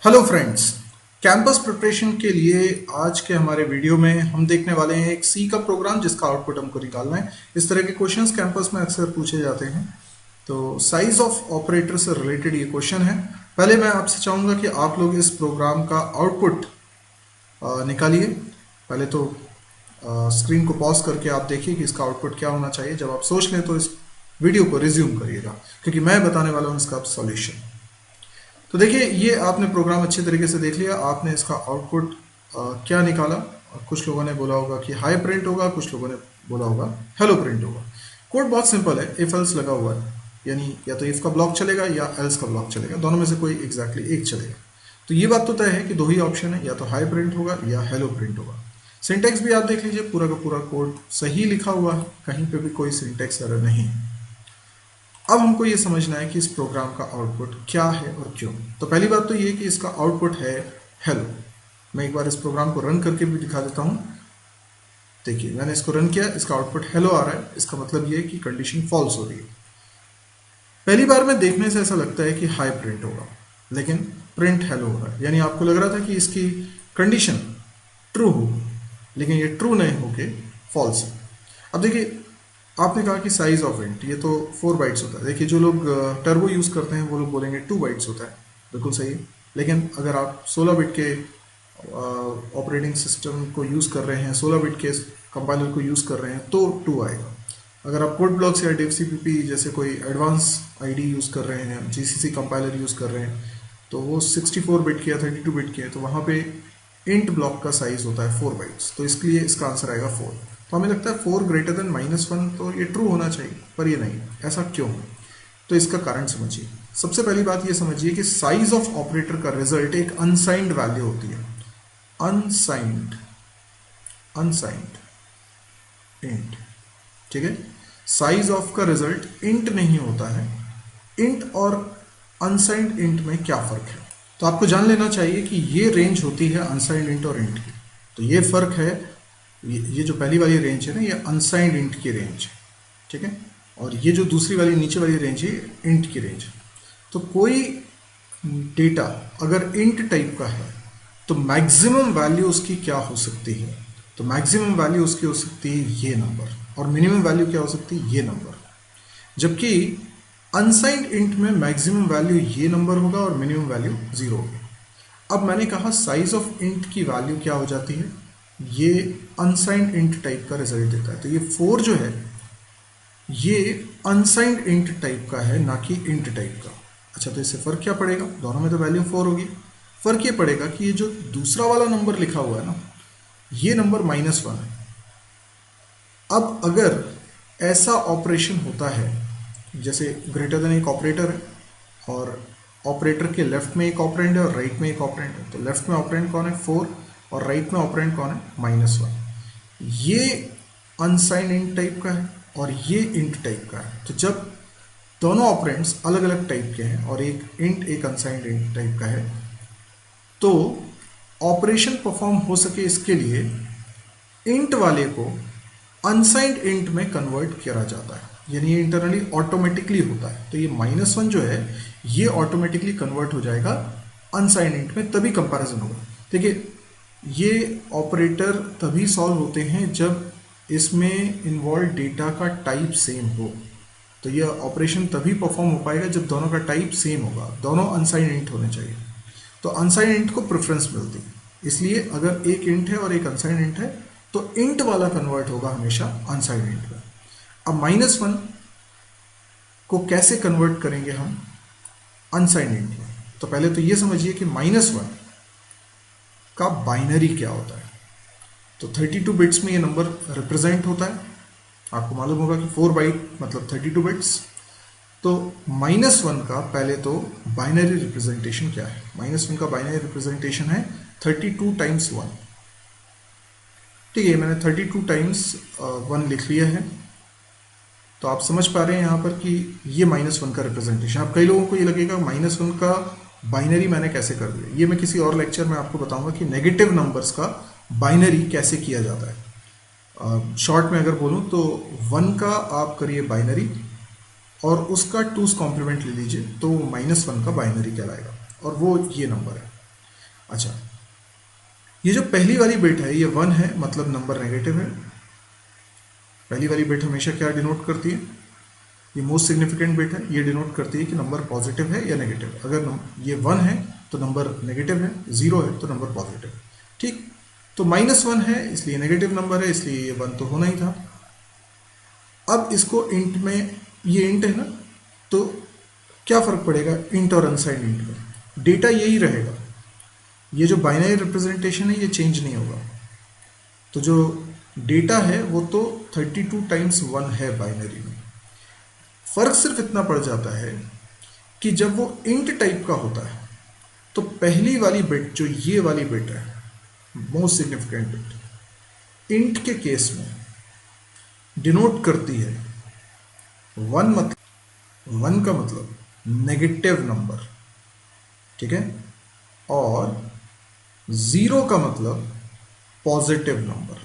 Hello friends, campus preparation के लिए आज के हमारे वीडियो में हम देखने वाले हैं एक सी का प्रोग्राम जिसका आउटपुट हमको निकालना है। इस तरह के क्वेश्चंस कैंपस में अक्सर पूछे जाते हैं। तो साइज ऑफ ऑपरेटर से रिलेटेड ये क्वेश्चन है। पहले मैं आपसे चाहूँगा कि आप लोग इस प्रोग्राम का आउटपुट निकालिए। पहले तो स्क्रीन को पॉज करके आप देखिए कि इसका आउटपुट क्या होना चाहिए। जब आप सोच लें तो इस वीडियो को रिज्यूम करिएगा, क्योंकि मैं बताने वाला हूँ इसका सॉल्यूशन। तो देखिए, ये आपने प्रोग्राम अच्छे तरीके से देख लिया। आपने इसका आउटपुट क्या निकाला। कुछ लोगों ने बोला होगा कि हाई प्रिंट होगा, कुछ लोगों ने बोला होगा हेलो प्रिंट होगा। कोड बहुत सिंपल है, इफ एल्स लगा हुआ है, यानी या तो इफ का ब्लॉक चलेगा या एल्स का ब्लॉक चलेगा, दोनों में से कोई एग्जैक्टली एक चलेगा। तो ये बात तो तय है कि दो ही ऑप्शन है, या तो हाई प्रिंट होगा या हेलो प्रिंट होगा। सिंटेक्स भी आप देख लीजिए, पूरा का पूरा कोड सही लिखा हुआ है, कहीं पे भी कोई सिंटेक्स एरर नहीं है। अब हमको ये समझना है कि इस प्रोग्राम का आउटपुट क्या है और क्यों। तो पहली बात तो ये कि इसका आउटपुट है हेलो। मैं एक बार इस प्रोग्राम को रन करके भी दिखा देता हूँ। देखिए, मैंने इसको रन किया, इसका आउटपुट हेलो आ रहा है। इसका मतलब ये है कि कंडीशन फॉल्स हो रही है। पहली बार में देखने से ऐसा लगता है कि हाई प्रिंट होगा, लेकिन प्रिंट हेलो हो रहा है। यानी आपको लग रहा था कि इसकी कंडीशन ट्रू हो, लेकिन ये ट्रू नहीं होके फॉल्स है। अब देखिए, आपने कहा कि साइज ऑफ इंट, ये तो 4 बाइट्स होता है। देखिए, जो लोग टर्बो यूज़ करते हैं वो लोग बोलेंगे 2 बाइट्स होता है, बिल्कुल सही है। लेकिन अगर आप 16 बिट के ऑपरेटिंग सिस्टम को यूज़ कर रहे हैं, 16 बिट के कंपाइलर को यूज़ कर रहे हैं, तो 2 आएगा। अगर आप कोड ब्लॉक्स या DevCpp जैसे कोई एडवांस आईडी यूज़ कर रहे हैं, GCC कंपाइलर यूज़ कर रहे हैं, तो वो 64 बिट के या 32 बिट के है, तो वहाँ पे इंट ब्लॉक का साइज होता है 4 बाइट्स। तो इसके लिए इसका आंसर आएगा 4। तो हमें लगता है 4 ग्रेटर देन -1, तो ये ट्रू होना चाहिए, पर ये नहीं। ऐसा क्यों? तो इसका कारण समझिए। सबसे पहली बात ये समझिए कि साइज ऑफ ऑपरेटर का रिजल्ट एक अनसाइंड वैल्यू होती है। अनसाइंड इंट, ठीक है। साइज ऑफ का रिजल्ट इंट नहीं होता है। इंट और अनसाइंड इंट में क्या फर्क है? तो आपको जान लेना चाहिए कि ये रेंज होती है अनसाइंड इंट और इंट की। तो ये फर्क है। ये जो पहली वाली रेंज है ना, ये अनसाइंड इंट की रेंज है, ठीक है। और ये जो दूसरी वाली नीचे वाली रेंज है, इंट की रेंज है। तो कोई डेटा अगर इंट टाइप का है तो मैक्सिमम वैल्यू उसकी क्या हो सकती है? तो मैक्सिमम वैल्यू उसकी हो सकती है ये नंबर, और मिनिमम वैल्यू क्या हो सकती है? ये नंबर। जबकि अनसाइंड इंट में मैक्सिमम वैल्यू ये नंबर होगा और मिनिमम वैल्यू 0 होगी। अब मैंने कहा साइज ऑफ इंट की वैल्यू क्या हो जाती है? ये अनसाइंड इंट टाइप का रिजल्ट देता है। तो ये 4 जो है, ये अनसाइंड इंट टाइप का है, ना कि इंट टाइप का। अच्छा, तो इससे फर्क क्या पड़ेगा? दोनों में तो वैल्यू 4 होगी। फर्क ये पड़ेगा कि ये जो दूसरा वाला नंबर लिखा हुआ है ना, ये नंबर -1 है। अब अगर ऐसा ऑपरेशन होता है, जैसे ग्रेटर देन एक ऑपरेटर है और ऑपरेटर के लेफ्ट में एक ऑपरेंड है और राइट में एक ऑपरेंड है, तो लेफ्ट में ऑपरेंड कौन है? 4, और राइट में ऑपरेंड कौन है? -1। ये अनसाइंड इंट टाइप का है और ये इंट टाइप का है। तो जब दोनों ऑपरेंड्स अलग अलग टाइप के हैं और एक इंट एक अनसाइंड इंट टाइप का है, तो ऑपरेशन परफॉर्म हो सके इसके लिए इंट वाले को अनसाइंड इंट में कन्वर्ट किया जाता है। यानी ये इंटरनली ऑटोमेटिकली होता है। तो ये -1 जो है, ये ऑटोमेटिकली कन्वर्ट हो जाएगा अनसाइंड इंट में, तभी कंपैरिजन होगा। देखिए, ये ऑपरेटर तभी सॉल्व होते हैं जब इसमें इन्वॉल्व डेटा का टाइप सेम हो। तो ये ऑपरेशन तभी परफॉर्म हो पाएगा जब दोनों का टाइप सेम होगा, दोनों अनसाइंड इंट होने चाहिए। तो अनसाइंड इंट को प्रेफरेंस मिलती है। इसलिए अगर एक इंट है और एक अनसाइंड इंट है, तो इंट वाला कन्वर्ट होगा हमेशा अनसाइंड इंट में। अब -1 को कैसे कन्वर्ट करेंगे हम अनसाइंड इंट में? तो पहले तो ये समझिए कि -1 का बाइनरी क्या होता है। तो 32 बिट्स में ये नंबर रिप्रेजेंट होता है। आपको मालूम होगा कि 4 बाइट मतलब 32 बिट्स। तो -1 का पहले तो बाइनरी रिप्रेजेंटेशन क्या है? -1 का बाइनरी रिप्रेजेंटेशन है 32 × 1। ठीक है, मैंने 32 × 1 लिख लिया है। तो आप समझ पा रहे हैं यहाँ पर कि ये -1 का रिप्रेजेंटेशन। अब कई लोगों को ये लगेगा -1 का बाइनरी मैंने कैसे कर दिया। ये मैं किसी और लेक्चर में आपको बताऊंगा कि नेगेटिव नंबर्स का बाइनरी कैसे किया जाता है। शॉर्ट में अगर बोलूँ तो 1 का आप करिए बाइनरी और उसका 2's कॉम्प्लीमेंट ले लीजिए, तो -1 का बाइनरी कहलाएगा, और वो ये नंबर है। अच्छा, ये जो पहली वाली बिट है ये 1 है, मतलब नंबर नेगेटिव है। पहली वाली बिट हमेशा क्या डिनोट करती है? ये मोस्ट सिग्निफिकेंट बिट है, ये डिनोट करती है कि नंबर पॉजिटिव है या नेगेटिव। अगर ये 1 है तो नंबर नेगेटिव है, 0 है तो नंबर पॉजिटिव है। ठीक, तो -1 है इसलिए नेगेटिव नंबर है, इसलिए ये 1 तो होना ही था। अब इसको इंट में, ये इंट है ना, तो क्या फर्क पड़ेगा इंट और अनसाइंड इंट में? डेटा यही रहेगा, ये जो बाइनरी रिप्रेजेंटेशन है ये चेंज नहीं होगा। तो जो डेटा है वो तो 32 टाइम्स 1 है बाइनरी में। फर्क सिर्फ इतना पड़ जाता है कि जब वो इंट टाइप का होता है तो पहली वाली बिट, जो ये वाली बिट है, मोस्ट सिग्निफिकेंट बिट, इंट के केस में डिनोट करती है 1, मतलब 1 का मतलब नेगेटिव नंबर, ठीक है, और 0 का मतलब पॉजिटिव नंबर,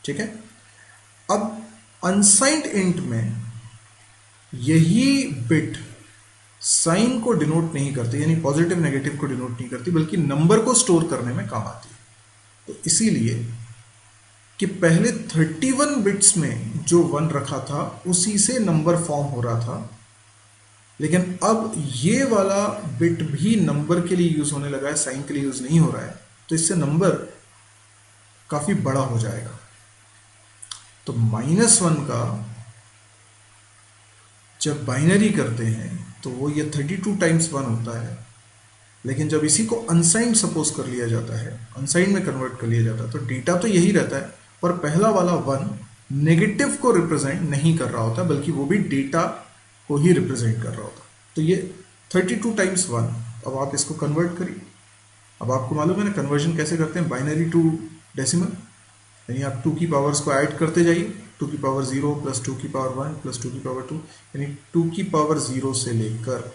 ठीक है। अब अनसाइंड इंट में यही बिट साइन को डिनोट नहीं करती, यानी पॉजिटिव नेगेटिव को डिनोट नहीं करती, बल्कि नंबर को स्टोर करने में काम आती है। तो इसीलिए कि पहले 31 बिट्स में जो 1 रखा था उसी से नंबर फॉर्म हो रहा था, लेकिन अब ये वाला बिट भी नंबर के लिए यूज होने लगा है, साइन के लिए यूज नहीं हो रहा है, तो इससे नंबर काफी बड़ा हो जाएगा। तो -1 का जब बाइनरी करते हैं तो वो ये 32 टाइम्स 1 होता है, लेकिन जब इसी को अनसाइंड सपोज कर लिया जाता है, अनसाइंड में कन्वर्ट कर लिया जाता है, तो डेटा तो यही रहता है, पर पहला वाला 1 नेगेटिव को रिप्रेजेंट नहीं कर रहा होता, बल्कि वो भी डेटा को ही रिप्रेजेंट कर रहा होता। तो ये 32 टाइम्स 1। अब आप इसको कन्वर्ट करिए। अब आपको मालूम है ना कन्वर्जन कैसे करते हैं, बाइनरी टू डेसिमल, यानी आप 2 की पावर्स को ऐड करते जाइए, 2 की पावर 0 प्लस 2 की पावर 1 प्लस 2 की पावर 2, यानी 2 की पावर 0 से लेकर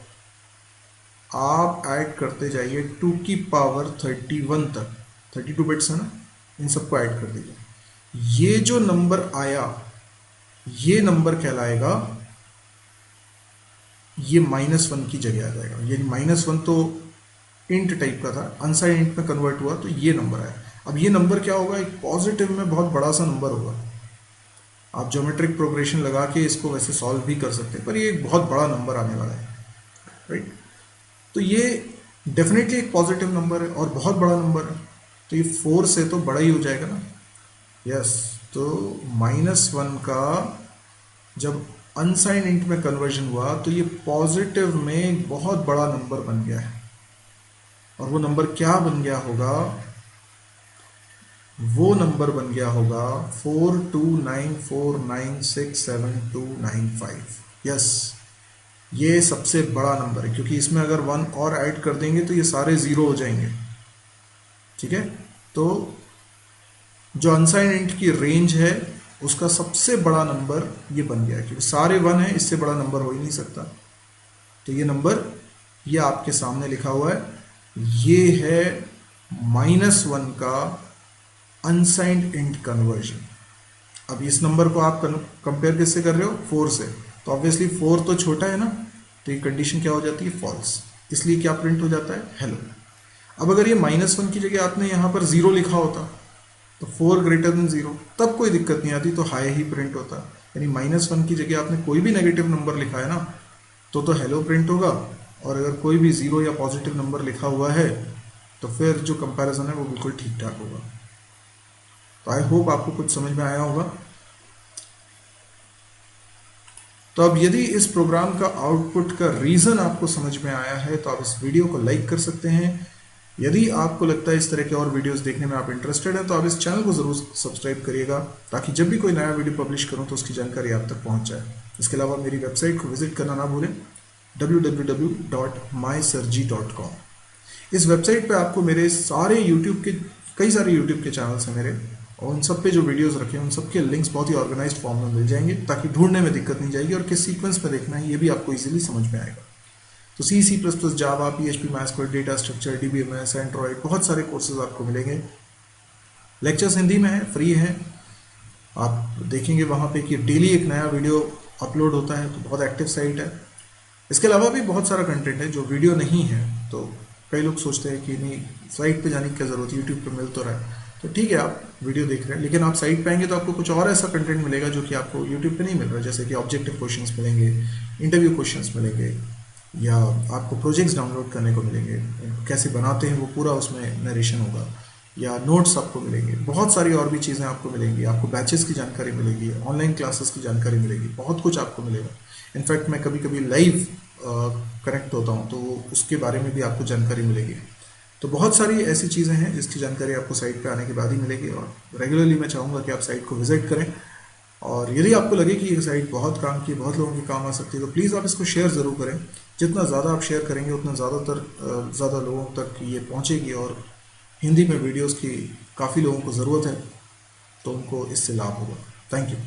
आप ऐड करते जाइए 2 की पावर 31 तक। 32 बिट्स है ना, इन सबको ऐड कर दीजिए। ये जो नंबर आया ये नंबर कहलाएगा, ये -1 की जगह आ जाएगा, यानी -1 तो इंट टाइप का था, अनसाइंड इंट में कन्वर्ट हुआ तो ये नंबर आया। अब ये नंबर क्या होगा, एक पॉजिटिव में बहुत बड़ा सा नंबर होगा। आप ज्योमेट्रिक प्रोग्रेशन लगा के इसको वैसे सॉल्व भी कर सकते हैं, पर ये एक बहुत बड़ा नंबर आने वाला है, राइट। तो ये डेफिनेटली एक पॉजिटिव नंबर है और बहुत बड़ा नंबर है, तो ये 4 से तो बड़ा ही हो जाएगा ना, यस। तो -1 का जब अनसाइंड इंट में कन्वर्जन हुआ तो ये पॉजिटिव में एक बहुत बड़ा नंबर बन गया है, और वो नंबर क्या बन गया होगा, वो नंबर बन गया होगा 42949679295। यस, ये सबसे बड़ा नंबर है, क्योंकि इसमें अगर 1 और ऐड कर देंगे तो ये सारे 0 हो जाएंगे, ठीक है। तो जो अनसाइंड इंट की रेंज है उसका सबसे बड़ा नंबर ये बन गया है, क्योंकि सारे 1 है, इससे बड़ा नंबर हो ही नहीं सकता। तो ये नंबर ये आपके सामने लिखा हुआ है, ये है -1 का अनसाइंड इंट कन्वर्जन। अब इस नंबर को आप कंपेयर किससे कर रहे हो, 4 से, तो ऑब्वियसली 4 तो छोटा है ना, तो ये कंडीशन क्या हो जाती है, फॉल्स। इसलिए क्या प्रिंट हो जाता है, हेलो। अब अगर ये -1 की जगह आपने यहाँ पर 0 लिखा होता तो 4 ग्रेटर देन 0, तब कोई दिक्कत नहीं आती, तो हाई ही प्रिंट होता। यानी -1 की जगह आपने कोई भी नेगेटिव नंबर लिखा है ना, तो हेलो प्रिंट होगा, और अगर कोई भी 0 या पॉजिटिव नंबर लिखा हुआ है तो फिर जो कंपैरिजन है वो बिल्कुल ठीक ठाक होगा। तो आई होप आपको कुछ समझ में आया होगा। तो अब यदि इस प्रोग्राम का आउटपुट का रीजन आपको समझ में आया है तो आप इस वीडियो को लाइक कर सकते हैं। यदि आपको लगता है इस तरह के और वीडियोस देखने में आप इंटरेस्टेड हैं तो आप इस चैनल को जरूर सब्सक्राइब करिएगा, ताकि जब भी कोई नया वीडियो पब्लिश करूं तो उसकी जानकारी आप तक पहुंच जाए। इसके अलावा मेरी वेबसाइट को विजिट करना ना भूलें, www.mysirji.com। इस वेबसाइट पे आपको मेरे सारे यूट्यूब के, कई सारे यूट्यूब के चैनल्स हैं मेरे, और उन सब पे जो वीडियोस रखे हैं उन सब के लिंक्स बहुत ही ऑर्गेनाइज्ड फॉर्म में मिल जाएंगे, ताकि ढूंढने में दिक्कत नहीं जाएगी, और किस सीक्वेंस में देखना है ये भी आपको इजीली समझ में आएगा। तो C++, जावा, PHP, MySQL, data structure, DBMS, Android, बहुत सारे कोर्सेज आपको मिलेंगे। लेक्चर्स हिंदी में है, फ्री है, आप देखेंगे वहाँ पे कि डेली एक नया वीडियो अपलोड होता है, तो बहुत एक्टिव साइट है। इसके अलावा भी बहुत सारा कंटेंट है जो वीडियो नहीं है, तो कई लोग सोचते हैं कि नहीं साइट पे जाने की क्या ज़रूरत है, यूट्यूब पे मिल तो रहा है। तो ठीक है, आप वीडियो देख रहे हैं, लेकिन आप साइट पे आएंगे तो आपको कुछ और ऐसा कंटेंट मिलेगा जो कि आपको यूट्यूब पे नहीं मिल रहा है। जैसे कि ऑब्जेक्टिव क्वेश्चंस मिलेंगे, इंटरव्यू क्वेश्चंस मिलेंगे, या आपको प्रोजेक्ट्स डाउनलोड करने को मिलेंगे, कैसे बनाते हैं वो पूरा उसमें नरेशन होगा, या नोट्स आपको मिलेंगे, बहुत सारी और भी चीज़ें आपको मिलेंगी। आपको बैचेस की जानकारी मिलेगी, ऑनलाइन क्लासेस की जानकारी मिलेगी, बहुत कुछ आपको मिलेगा। इनफैक्ट मैं कभी कभी लाइव कनेक्ट होता हूँ तो उसके बारे में भी आपको जानकारी मिलेगी। तो बहुत सारी ऐसी चीज़ें हैं जिसकी जानकारी आपको साइट पे आने के बाद ही मिलेगी, और रेगुलरली मैं चाहूँगा कि आप साइट को विजिट करें। और यदि आपको लगे कि ये साइट बहुत काम की, बहुत लोगों के काम आ सकती है, तो प्लीज़ आप इसको शेयर ज़रूर करें। जितना ज़्यादा आप शेयर करेंगे उतना ज़्यादा लोगों तक ये पहुँचेगी, और हिंदी में वीडियोस की काफ़ी लोगों को ज़रूरत है, तो उनको इससे लाभ होगा। Thank you.